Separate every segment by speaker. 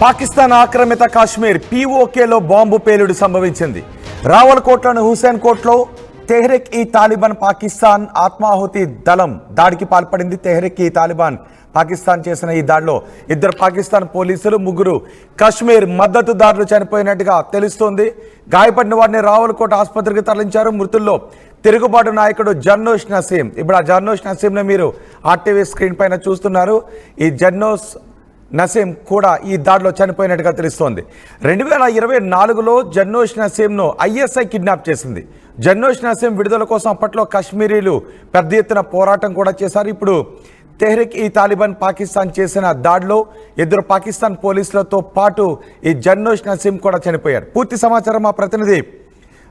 Speaker 1: పాకిస్తాన్ ఆక్రమిత కాశ్మీర్ పీఓకేలో బాంబు పేలుడు సంభవించింది. రావల్కోట్లోని హుసేన్ కోట్లో తెహ్రీక్ ఈ తాలిబాన్ పాకిస్తాన్ ఆత్మాహుతి దళం దాడికి పాల్పడింది. తెహ్రీక్ ఈ తాలిబాన్ పాకిస్తాన్ చేసిన ఈ దాడిలో 2 పాకిస్తాన్ పోలీసులు, 3 కాశ్మీర్ మద్దతుదారులు చనిపోయినట్టుగా తెలుస్తోంది. గాయపడిన వారిని రావల్కోట్ ఆసుపత్రికి తరలించారు. మృతుల్లో తిరుగుబాటు నాయకుడు జర్నోష్ నసీం. ఇప్పుడు ఆ జర్నోష్ నసీంను మీరు ఆర్టీవీ స్క్రీన్ పైన చూస్తున్నారు. ఈ జర్నోష్ నసీం కూడా ఈ దాడిలో చనిపోయినట్టుగా తెలుస్తోంది. 2024లో జర్నోష్ నసీంను ఐఎస్ఐ కిడ్నాప్ చేసింది. జర్నోష్ నసీం విడుదల కోసం అప్పట్లో కశ్మీరీలు పెద్ద ఎత్తున పోరాటం కూడా చేశారు. ఇప్పుడు తెహ్రీక్ ఈ తాలిబాన్ పాకిస్తాన్ చేసిన దాడిలో 2 పాకిస్తాన్ పోలీసులతో పాటు ఈ జర్నోష్ నసీం కూడా చనిపోయారు. పూర్తి సమాచారం మా ప్రతినిధి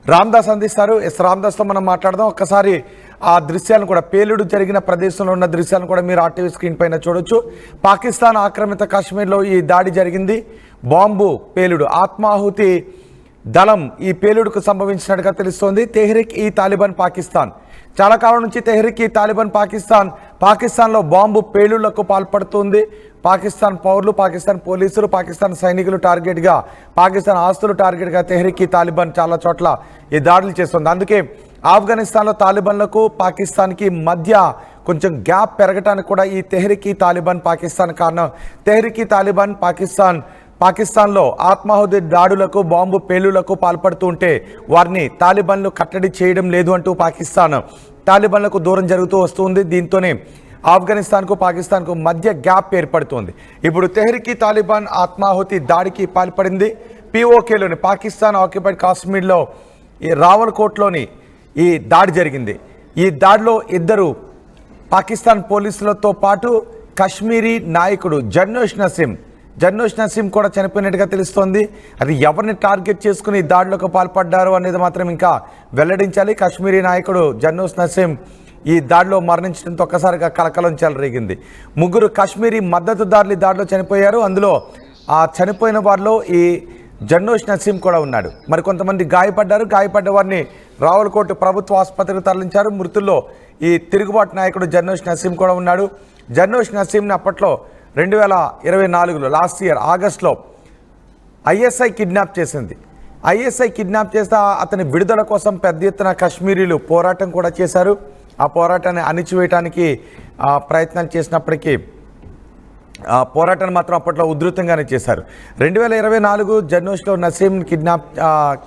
Speaker 1: రామ్దాస్ అందిస్తారు. రామ్దాస్తో మనం మాట్లాడదాం. ఒక్కసారి ఆ దృశ్యాలను కూడా, పేలుడు జరిగిన ప్రదేశంలో ఉన్న దృశ్యాలను కూడా మీరు ఆర్టీవీ స్క్రీన్ పైన చూడొచ్చు. పాకిస్తాన్ ఆక్రమిత కాశ్మీర్లో ఈ దాడి జరిగింది. బాంబు పేలుడు, ఆత్మాహుతి దళం ఈ పేలుడుకు సంభవించినట్టుగా తెలుస్తోంది. తెహ్రీక్ ఈ తాలిబాన్ పాకిస్తాన్ చాలా కాలం నుంచి తెహ్రీక్ ఈ తాలిబాన్ పాకిస్తాన్లో బాంబు పేలుళ్లకు పాల్పడుతుంది. పాకిస్తాన్ పౌరులు, పాకిస్తాన్ పోలీసులు, పాకిస్తాన్ సైనికులు టార్గెట్గా, పాకిస్తాన్ ఆస్తులు టార్గెట్గా తెహ్రీక్ ఈ తాలిబాన్ చాలా చోట్ల ఈ దాడులు చేస్తుంది. అందుకే ఆఫ్ఘనిస్తాన్లో తాలిబాన్లకు పాకిస్తాన్కి మధ్య కొంచెం గ్యాప్ పెరగడానికి కూడా ఈ తెహ్రీక్ ఈ తాలిబాన్ పాకిస్తాన్ కారణం. తెహ్రీక్ ఈ తాలిబాన్ పాకిస్తాన్లో ఆత్మాహుతి దాడులకు, బాంబు పేలుళ్లకు పాల్పడుతూ ఉంటే వారిని తాలిబాన్లు కట్టడి చేయడం లేదు అంటూ పాకిస్తాన్ తాలిబాన్లకు దూరం జరుగుతూ వస్తుంది. దీంతోనే ఆఫ్ఘనిస్తాన్కు పాకిస్తాన్కు మధ్య గ్యాప్ ఏర్పడుతోంది. ఇప్పుడు తెహ్రీక్ ఈ తాలిబాన్ ఆత్మాహుతి దాడికి పాల్పడింది. పీఓకేలోని పాకిస్తాన్ ఆక్యుపైడ్ కాశ్మీర్లో ఈ రావల్కోట్లోని ఈ దాడి జరిగింది. ఈ దాడిలో 2 పాకిస్తాన్ పోలీసులతో పాటు కశ్మీరీ నాయకుడు జర్నోష్ నసీం కూడా చనిపోయినట్టుగా తెలుస్తోంది. అది ఎవరిని టార్గెట్ చేసుకుని ఈ దాడిలోకి పాల్పడ్డారు అనేది మాత్రం ఇంకా వెల్లడించాలి. కశ్మీరీ నాయకుడు జర్నోష్ నసీం ఈ దాడిలో మరణించడంతో ఒక్కసారిగా కలకలం చెలరేగింది. 3 కాశ్మీరీ మద్దతుదారులు ఈ దాడిలో చనిపోయారు. అందులో ఆ చనిపోయిన వారిలో ఈ జర్నోష్ నసీం కూడా ఉన్నాడు. మరి కొంతమంది గాయపడ్డారు. గాయపడ్డ వారిని రావల్కోట్ ప్రభుత్వ ఆసుపత్రికి తరలించారు. మృతుల్లో ఈ తిరుగుబాటు నాయకుడు జర్నోష్ నసీం కూడా ఉన్నాడు. జర్నోష్ నసీంని అప్పట్లో 2024లో లాస్ట్ ఇయర్ ఆగస్టులో ఐఎస్ఐ కిడ్నాప్ చేసింది. ఐఎస్ఐ కిడ్నాప్ చేస్తే అతని విడుదల కోసం పెద్ద ఎత్తున కశ్మీరీలు పోరాటం కూడా చేశారు. ఆ పోరాటాన్ని అణిచివేయడానికి ప్రయత్నాలు చేసినప్పటికీ పోరాటాన్ని మాత్రం అప్పట్లో ఉధృతంగానే చేశారు. 2024 జర్నోష్లో నసీం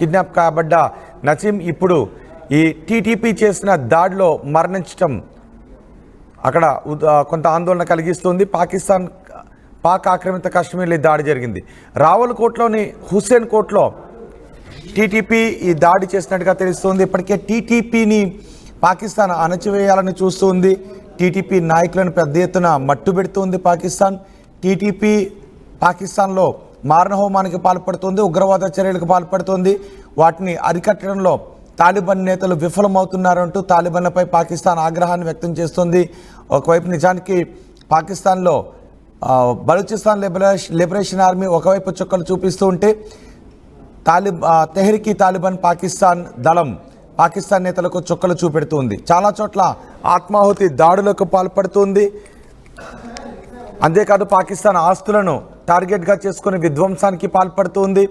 Speaker 1: కిడ్నాప్ కాబడ్డ నసీం ఇప్పుడు ఈ టీటీపీ చేసిన దాడిలో మరణించడం అక్కడ కొంత ఆందోళన కలిగిస్తుంది. పాక్ ఆక్రమిత కాశ్మీర్లో ఈ దాడి జరిగింది. రావల్కోట్లోని హుసేన్ కోట్లో టీటీపీ ఈ దాడి చేసినట్టుగా తెలుస్తుంది. ఇప్పటికే టీటీపీని పాకిస్తాన్ అణచివేయాలని చూస్తుంది. టీటీపీ నాయకులను పెద్ద ఎత్తున మట్టుబెడుతుంది పాకిస్తాన్. టీటీపీ పాకిస్తాన్లో మారణహోమానికి పాల్పడుతుంది, ఉగ్రవాద చర్యలకు పాల్పడుతుంది. వాటిని అరికట్టడంలో తాలిబాన్ నేతలు విఫలమవుతున్నారంటూ తాలిబాన్లపై పాకిస్తాన్ ఆగ్రహాన్ని వ్యక్తం చేస్తుంది. ఒకవైపు నిజానికి పాకిస్తాన్లో బలూచిస్తాన్ లిబరేషన్ ఆర్మీ ఒకవైపు చుక్కలు చూపిస్తూ ఉంటే తెహ్రీక్ ఈ తాలిబాన్ పాకిస్తాన్ దళం పాకిస్తాన్ నేతలకు చుక్కలు చూపెడుతుంది. చాలా చోట్ల ఆత్మాహుతి దాడులకు పాల్పడుతుంది. అంతేకాదు పాకిస్తాన్ ఆస్తులను టార్గెట్గా చేసుకుని విధ్వంసానికి పాల్పడుతుంది.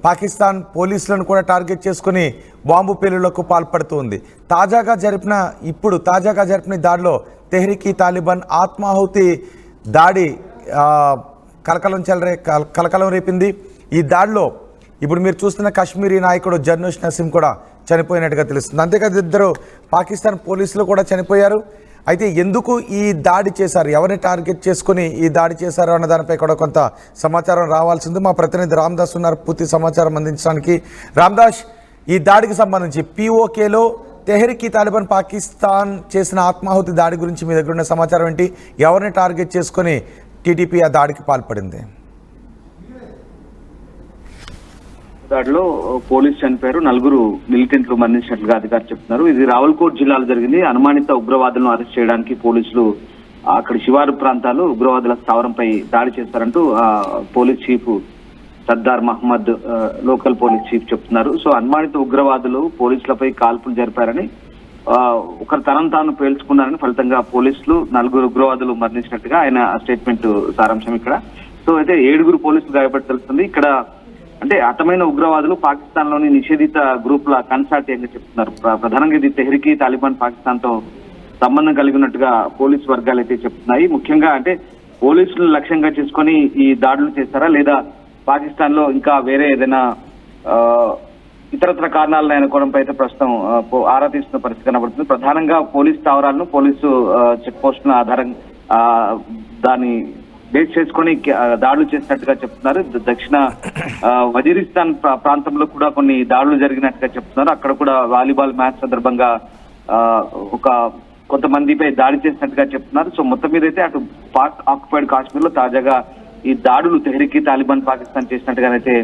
Speaker 1: పాకిస్తాన్ పోలీసులను కూడా టార్గెట్ చేసుకుని బాంబు పేలుళ్లకు పాల్పడుతుంది. తాజాగా జరిపిన దాడిలో తెహ్రీక్ ఈ తాలిబాన్ ఆత్మాహుతి దాడి కలకలం రేపింది. ఈ దాడిలో ఇప్పుడు మీరు చూస్తున్న కశ్మీరీ నాయకుడు జర్నోష్ నసీం కూడా చనిపోయినట్టుగా తెలుస్తుంది. అంతేకాదు 2 పాకిస్తాన్ పోలీసులు కూడా చనిపోయారు. అయితే ఎందుకు ఈ దాడి చేశారు, ఎవరిని టార్గెట్ చేసుకుని ఈ దాడి చేశారు అన్న దానిపై కూడా కొంత సమాచారం రావాల్సింది. మా ప్రతినిధి రామ్దాస్ ఉన్నారు పూర్తి సమాచారం అందించడానికి. రామ్దాస్, ఈ దాడికి సంబంధించి పీఓకేలో తెహ్రీక్ ఈ తాలిబాన్ పాకిస్తాన్ చేసిన ఆత్మాహుతి దాడి గురించి మీ దగ్గర ఉన్న సమాచారం ఏంటి? ఎవరిని టార్గెట్ చేసుకుని టీటీపీ ఆ దాడికి పాల్పడింది?
Speaker 2: దాడిలో పోలీసు చనిపోయారు, 4 మిలిటెంట్లు మరణించినట్లుగా అధికారులు చెప్తున్నారు. ఇది రావల్కోట్ జిల్లాలో జరిగింది. అనుమానిత ఉగ్రవాదులను అరెస్ట్ చేయడానికి పోలీసులు అక్కడ శివారు ప్రాంతాలు ఉగ్రవాదుల స్థావరంపై దాడి చేస్తారంటూ police chief Sardar Mohammad local police chief చెప్తున్నారు. సో అనుమానిత ఉగ్రవాదులు పోలీసులపై కాల్పులు జరిపారని, ఒకరు తనను తాను పేల్చుకున్నారని, ఫలితంగా పోలీసులు 4 ఉగ్రవాదులు మరణించినట్టుగా ఆయన స్టేట్మెంట్ సారాంశం ఇక్కడ. సో అయితే 7 పోలీసులు గాయపడి తెలుస్తుంది. ఇక్కడ అంటే హతమైన ఉగ్రవాదులు పాకిస్తాన్ లోని నిషేధిత గ్రూపుల కన్సార్టియంగా చెప్తున్నారు. ప్రధానంగా ఇది తెహ్రీక్ ఈ తాలిబాన్ పాకిస్తాన్ తో సంబంధం కలిగి ఉన్నట్టుగా పోలీసు వర్గాలు అయితే చెప్తున్నాయి. ముఖ్యంగా అంటే పోలీసులను లక్ష్యంగా చేసుకొని ఈ దాడులు చేస్తారా లేదా పాకిస్తాన్ లో ఇంకా వేరే ఏదైనా ఇతరత్ర కారణాలను అనుకోవడంపై అయితే ప్రస్తుతం ఆరా తీస్తున్న పరిస్థితి కనబడుతుంది. ప్రధానంగా పోలీసు స్థావరాలను పోలీసు చెక్ పోస్టుల ఆధారంగా దాన్ని బేస్ చేసుకొని దాడులు చేసినట్టుగా చెప్తున్నారు. దక్షిణ వజీరిస్తాన్ ప్రాంతంలో కూడా కొన్ని దాడులు జరిగినట్టుగా చెప్తున్నారు. అక్కడ కూడా వాలీబాల్ మ్యాచ్ సందర్భంగా కొంతమందిపై దాడి చేసినట్టుగా చెప్తున్నారు. సో మొత్తం మీద అయితే అటు పాక్ ఆక్యుపైడ్ కాశ్మీర్ లో తాజాగా ఈ దాడులు తెహ్రీక్ తాలిబాన్ పాకిస్తాన్ చేసినట్టుగానైతే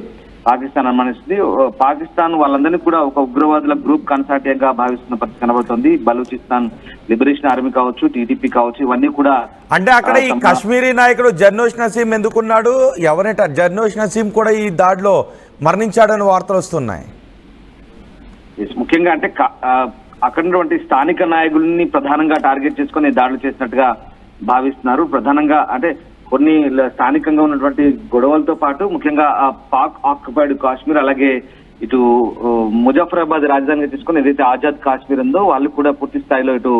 Speaker 2: పాకిస్తాన్ అనుమానిస్తుంది. పాకిస్తాన్ వాళ్ళందరినీ కూడా ఒక ఉగ్రవాదుల గ్రూప్ కన్సార్టియంగా భావిస్తున్న పరిస్థితి కనబడుతుంది. బలూచిస్తాన్ లిబరేషన్ ఆర్మీ కావచ్చు, టీడీపీ కావచ్చు, ఇవన్నీ కూడా.
Speaker 1: అంటే అక్కడ ఈ కాశ్మీరీ నాయకుడు జర్నోష్ నసీం ఎందుకున్నాడు? ఎవరైతే జర్నోష్ నసీం కూడా ఈ దాడిలో మరణించాడని వార్తలు వస్తున్నాయి.
Speaker 2: ముఖ్యంగా అంటే అక్కడ ఉన్నటువంటి స్థానిక నాయకుల్ని ప్రధానంగా టార్గెట్ చేసుకొని దాడులు చేసినట్టుగా భావిస్తున్నారు. ప్రధానంగా అంటే కొన్ని స్థానికంగా ఉన్నటువంటి గొడవలతో పాటు ముఖ్యంగా పాక్ ఆక్యుపైడ్ కాశ్మీర్ అలాగే ఇటు ముజఫరాబాద్ రాజధానిగా తీసుకుని ఏదైతే ఆజాద్ కాశ్మీర్ ఉందో వాళ్ళు కూడా పూర్తి స్థాయిలో ఇటు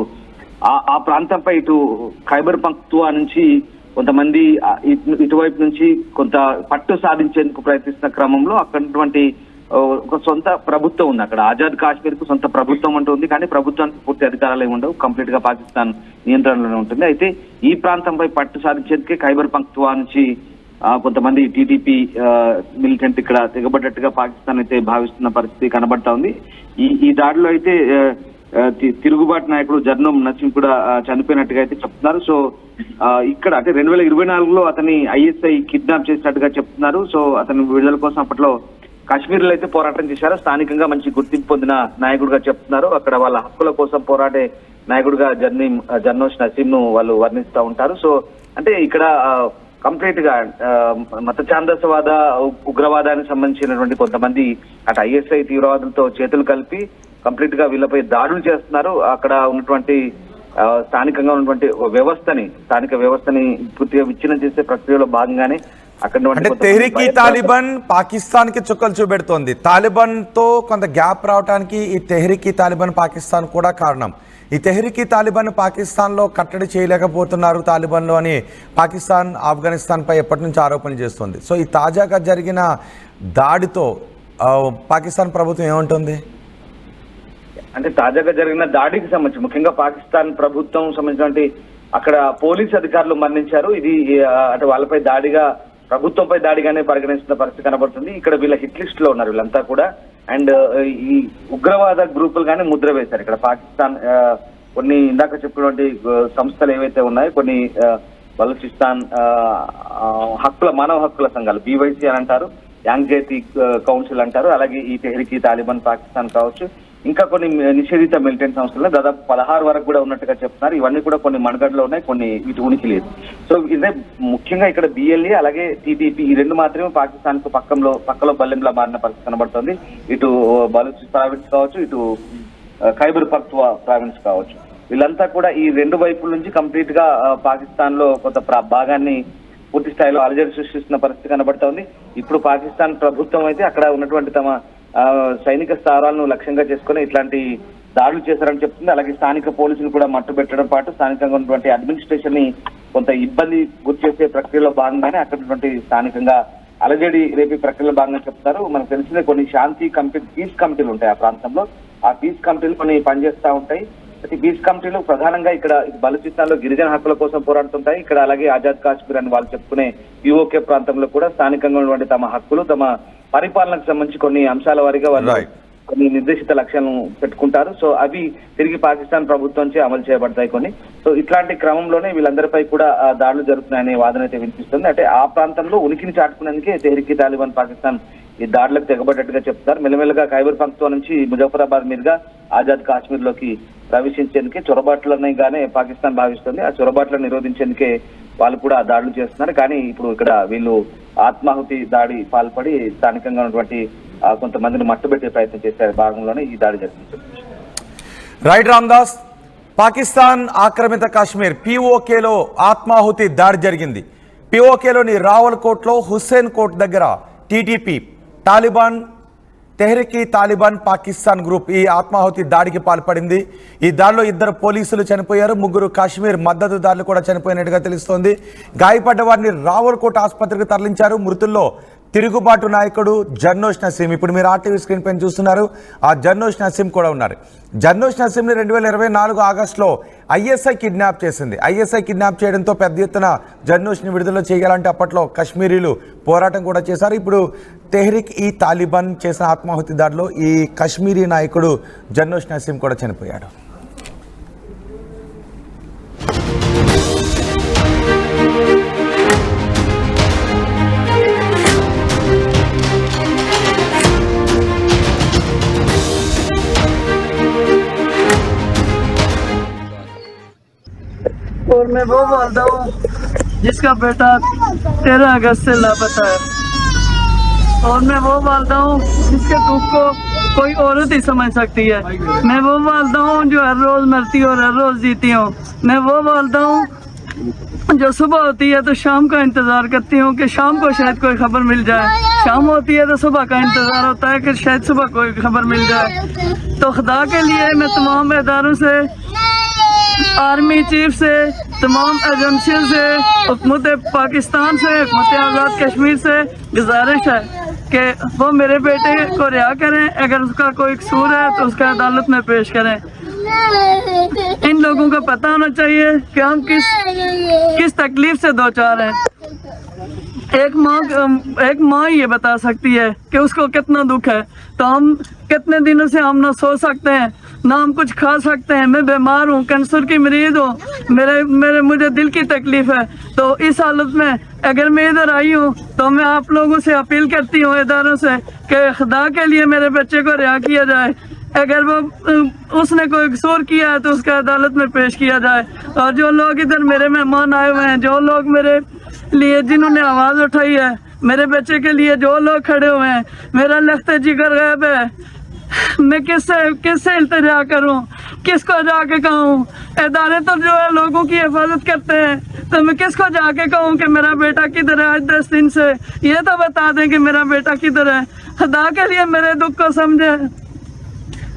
Speaker 2: ఆ ప్రాంతంపై ఇటు ఖైబర్ పఖ్తూన్ఖ్వా నుంచి కొంతమంది ఇటువైపు నుంచి కొంత పట్టు సాధించేందుకు ప్రయత్నిస్తున్న క్రమంలో అక్కడటువంటి ఒక సొంత ప్రభుత్వం ఉంది. అక్కడ ఆజాద్ కాశ్మీర్ కు సొంత ప్రభుత్వం అంటూ ఉంది, కానీ ప్రభుత్వానికి పూర్తి అధికారాలు ఏమి ఉండవు, కంప్లీట్ గా పాకిస్తాన్ నియంత్రణలోనే ఉంటుంది. అయితే ఈ ప్రాంతంపై పట్టు సాధించేందుకే ఖైబర్ పఖ్తూన్ఖ్వా నుంచి కొంతమంది టీటీపీ మిలిటెంట్ ఇక్కడ దిగబడ్డట్టుగా పాకిస్తాన్ అయితే భావిస్తున్న పరిస్థితి కనబడతా ఉంది. ఈ దాడిలో అయితే తిరుగుబాటు నాయకుడు జర్నోమ్ నసీం కూడా చనిపోయినట్టుగా అయితే చెప్తున్నారు. సో ఇక్కడ అంటే 2024లో అతని ISI కిడ్నాప్ చేసినట్టుగా చెప్తున్నారు. సో అతని విడుదల కోసం అప్పట్లో కాశ్మీర్ లో అయితే పోరాటం చేశారు. స్థానికంగా మంచి గుర్తింపు పొందిన నాయకుడిగా చెప్తున్నారు. అక్కడ వాళ్ళ హక్కుల కోసం పోరాడే నాయకుడిగా జర్నోష్ నసీం ను వాళ్ళు వర్ణిస్తూ ఉంటారు. సో అంటే ఇక్కడ కంప్లీట్ గా మత ఛాందసవాద ఉగ్రవాదానికి సంబంధించినటువంటి కొంతమంది అటు ISI తీవ్రవాదులతో చేతులు కలిపి కంప్లీట్ గా వీళ్ళపై దాడులు చేస్తున్నారు. అక్కడ ఉన్నటువంటి స్థానికంగా ఉన్నటువంటి స్థానిక వ్యవస్థని పూర్తిగా విచ్ఛిన్నం చేసే ప్రక్రియలో భాగంగానే
Speaker 1: అంటే తెహ్రీక్ ఈ తాలిబాన్ పాకిస్తాన్ కి చుక్కలు చూపెడుతోంది. తాలిబాన్ తో కొంత గ్యాప్ రావడానికి ఈ తెహ్రీక్ ఈ తాలిబాన్ పాకిస్తాన్ కూడా కారణం. ఈ తెహ్రీక్ ఈ తాలిబాన్ పాకిస్తాన్ లో కట్టడి చేయలేకపోతున్నారు తాలిబాన్ లో అని పాకిస్తాన్ ఆఫ్ఘనిస్తాన్ పై ఎప్పటి నుంచి ఆరోపణలు చేస్తుంది. సో ఈ తాజాగా జరిగిన దాడితో పాకిస్తాన్ ప్రభుత్వం ఏమంటుంది?
Speaker 2: అంటే తాజాగా జరిగిన దాడికి సంబంధించి ముఖ్యంగా పాకిస్తాన్ ప్రభుత్వం సంబంధించినటువంటి అక్కడ పోలీసు అధికారులు మరణించారు. ఇది అంటే వాళ్ళపై దాడిగా ప్రభుత్వంపై దాడిగానే పరిగణిస్తున్న పరిస్థితి కనబడుతుంది. ఇక్కడ వీళ్ళ హిట్ లిస్ట్ లో ఉన్నారు వీళ్ళంతా కూడా. అండ్ ఈ ఉగ్రవాద గ్రూపులు కానీ ముద్ర వేశారు. ఇక్కడ పాకిస్తాన్ కొన్ని ఇందాక చెప్పినటువంటి సంస్థలు ఏవైతే ఉన్నాయో కొన్ని బలూచిస్తాన్ మానవ హక్కుల సంఘాలు BYC అని అంటారు, యాంగ్జైటీ కౌన్సిల్ అంటారు, అలాగే ఈ తెహ్రీక్ తాలిబాన్ పాకిస్తాన్ కావచ్చు, ఇంకా కొన్ని నిషేధిత మిలిటెంట్ సంస్థలు దాదాపు 16 వరకు కూడా ఉన్నట్టుగా చెప్తున్నారు. ఇవన్నీ కూడా కొన్ని మణగడలో ఉన్నాయి, కొన్ని ఇటు ఉనికి లేదు. సో ఇదే ముఖ్యంగా ఇక్కడ BLA అలాగే TTP ఈ రెండు మాత్రమే పాకిస్తాన్ కు పక్కలో బల్లెంలా మారిన పరిస్థితి కనబడుతుంది. ఇటు బలూచిస్తాన్ ప్రావిన్స్ కావచ్చు, ఇటు ఖైబర్ పఖ్తూన్ఖ్వా ప్రావిన్స్ కావచ్చు, వీళ్ళంతా కూడా ఈ రెండు వైపుల నుంచి కంప్లీట్ గా పాకిస్తాన్ లో కొంత భాగాన్ని పూర్తి స్థాయిలో అలజడి సృష్టిస్తున్న పరిస్థితి కనబడుతోంది. ఇప్పుడు పాకిస్తాన్ ప్రభుత్వం అయితే అక్కడ ఉన్నటువంటి తమ సైనిక స్థావరాలను లక్ష్యంగా చేసుకుని ఇట్లాంటి దాడులు చేశారని చెప్తుంది. అలాగే స్థానిక పోలీసులు కూడా మట్టుబెట్టడం పాటు స్థానికంగా ఉన్నటువంటి అడ్మినిస్ట్రేషన్ ని కొంత ఇబ్బంది గురి చేసే ప్రక్రియలో భాగంగానే అక్కడ స్థానికంగా అలజడి రేపే ప్రక్రియలో భాగంగా చెప్తారు. మనకు తెలిసిన కొన్ని పీస్ కమిటీలు ఉంటాయి ఆ ప్రాంతంలో. ఆ పీస్ కమిటీలు కొన్ని పనిచేస్తూ ఉంటాయి. ప్రతి పీస్ కమిటీలు ప్రధానంగా ఇక్కడ బలూచిస్తాన్ లో గిరిజన హక్కుల కోసం పోరాడుతుంటాయి. ఇక్కడ అలాగే ఆజాద్ కాశ్మీర్ అని వాళ్ళు చెప్పుకునే POK ప్రాంతంలో కూడా స్థానికంగా ఉన్నటువంటి తమ హక్కులు, తమ పరిపాలనకు సంబంధించి కొన్ని అంశాల వారీగా వాళ్ళు కొన్ని నిర్దేశిత లక్ష్యాలను పెట్టుకుంటారు. సో అవి తిరిగి పాకిస్తాన్ ప్రభుత్వం నుంచి అమలు చేయబడతాయి కొన్ని. సో ఇట్లాంటి క్రమంలోనే వీళ్ళందరిపై కూడా దాడులు జరుగుతున్నాయనే వాదన అయితే వినిపిస్తుంది. అంటే ఆ ప్రాంతంలో ఉనికిని చాటుకునేందుకే తెహ్రీక్ తాలిబాన్ పాకిస్తాన్ ఈ దాడులకు తెగబడ్డట్టుగా చెప్తారు. మెల్లమెల్లగా ఖైబర్ పఖ్తూన్ఖ్వా నుంచి ముజఫరాబాద్ మీదుగా ఆజాద్ కాశ్మీర్ లోకి ప్రవేశించేందుకే చొరబాట్లనగానే పాకిస్తాన్ భావిస్తుంది. ఆ చొరబాట్లను నిరోధించేందుకే వాళ్ళు కూడా దాడులు చేస్తున్నారు. కానీ ఇప్పుడు ఇక్కడ వీళ్ళు ఆత్మాహుతి దాడి పాల్పడి స్థానికంగా ఉన్నటువంటి కొంతమందిని మట్టుబెట్టే ప్రయత్నం చేసే భాగంలోనే ఈ దాడి జరిగింది.
Speaker 1: రైట్ రామ్దాస్, పాకిస్తాన్ ఆక్రమిత కాశ్మీర్ POKలో ఆత్మాహుతి దాడి జరిగింది. పిఓకేలోని రావల్కోట్లో హుస్సేన్ కోట్ దగ్గర TTP, Taliban, Tehreek Taliban Pakistan group ఈ ఆత్మాహుతి దాడికి పాల్పడింది. ఈ దాడిలో 2 పోలీసులు చనిపోయారు, 3 కాశ్మీర్ మద్దతుదారులు కూడా చనిపోయినట్టుగా తెలుస్తోంది. గాయపడ్డ వారిని రావల్కోట్ ఆసుపత్రికి తరలించారు. మృతుల్లో తిరుగుబాటు నాయకుడు జర్నోష్ నసీం, ఇప్పుడు మీరు ఆర్టీవీ స్క్రీన్ పైన చూస్తున్నారు, ఆ జర్నోష్ నసీం కూడా ఉన్నారు. జర్నోష్ నసీంని 2024 ఆగస్టులో ఐఎస్ఐ కిడ్నాప్ చేసింది. ఐఎస్ఐ కిడ్నాప్ చేయడంతో పెద్ద ఎత్తున జర్నోష్ని విడుదల చేయాలంటే అప్పట్లో కశ్మీరీలు పోరాటం కూడా చేశారు. ఇప్పుడు తెహ్రీక్ తాలిబాన్ చేసిన ఆత్మాహుతి దాడిలో ఈ కశ్మీరీ నాయకుడు జర్నోష్ నసీం కూడా చనిపోయాడు.
Speaker 3: और मैं वो वालदा हूँ जिसका बेटा 13 अगस्त से लापता है, और मैं वो वालदा हूँ जिसके दुख को कोई औरत ही समझ सकती है। मैं वो वालदा हूँ जो हर रोज मरती और हर रोज जीती हूँ। मैं वो वालदा हूँ जो सुबह होती है तो शाम का इंतज़ार करती हूँ कि शाम को शायद कोई खबर मिल जाए, शाम होती है तो सुबह का इंतज़ार होता है कि शायद सुबह कोई खबर मिल जाए। तो खुदा के लिए मैं तमाम इदारों से, आर्मी चीफ से, तमाम एजेंसियों से, हुकूमत पाकिस्तान से, हुकूमत आज़ाद कश्मीर से गुजारिश है कि वो मेरे बेटे को रिहा करें। अगर उसका कोई कसूर है तो उसका अदालत में पेश करें। इन लोगों को पता होना चाहिए कि हम किस तकलीफ से दो चार हैं। एक माँ ये बता सकती है कि उसको कितना दुख है। तो हम कितने दिनों से हम ना सो सकते हैं, ना हम कुछ खा सकते हैं। मैं बीमार हूँ, कैंसर की मरीज हूँ, मुझे दिल की तकलीफ है। तो इस हालत में अगर मैं इधर आई हूँ तो मैं आप लोगों से अपील करती हूँ, इदारों से, कि खुदा के लिए मेरे बच्चे को रिहा किया जाए। अगर वो उसने कोई कसूर किया है तो उसका अदालत में पेश किया जाए। और जो लोग इधर मेरे मेहमान आए हुए हैं, जो लोग मेरे लिए जिन्होंने आवाज़ उठाई है, मेरे बच्चे के लिए जो लोग खड़े हुए हैं, मेरा लख्त जिगर गैब है। मैं किससे इल्तिजा करूं, किसको जाके कहूं? इदारे तो जो है लोगों की हिफाजत करते हैं, तो मैं किसको जाके कहूं कि मेरा बेटा किधर है? आज 10 दिन से ये तो बता दें कि मेरा बेटा किधर है। खुदा के लिए मेरे दुख को समझे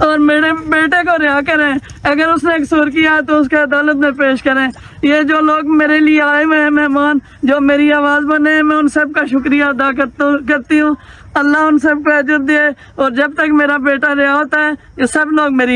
Speaker 3: और मेरे बेटे को रिहा करें। अगर उसने कसूर किया है तो उसके अदालत में पेश करें। ये जो लोग मेरे लिए आए हुए हैं मेहमान, जो मेरी आवाज़ बने, मैं उन सब का शुक्रिया अदा करती हूँ। अल्लाह उन सब को अजर दे, और जब तक मेरा बेटा रिहा होता है ये सब लोग मेरी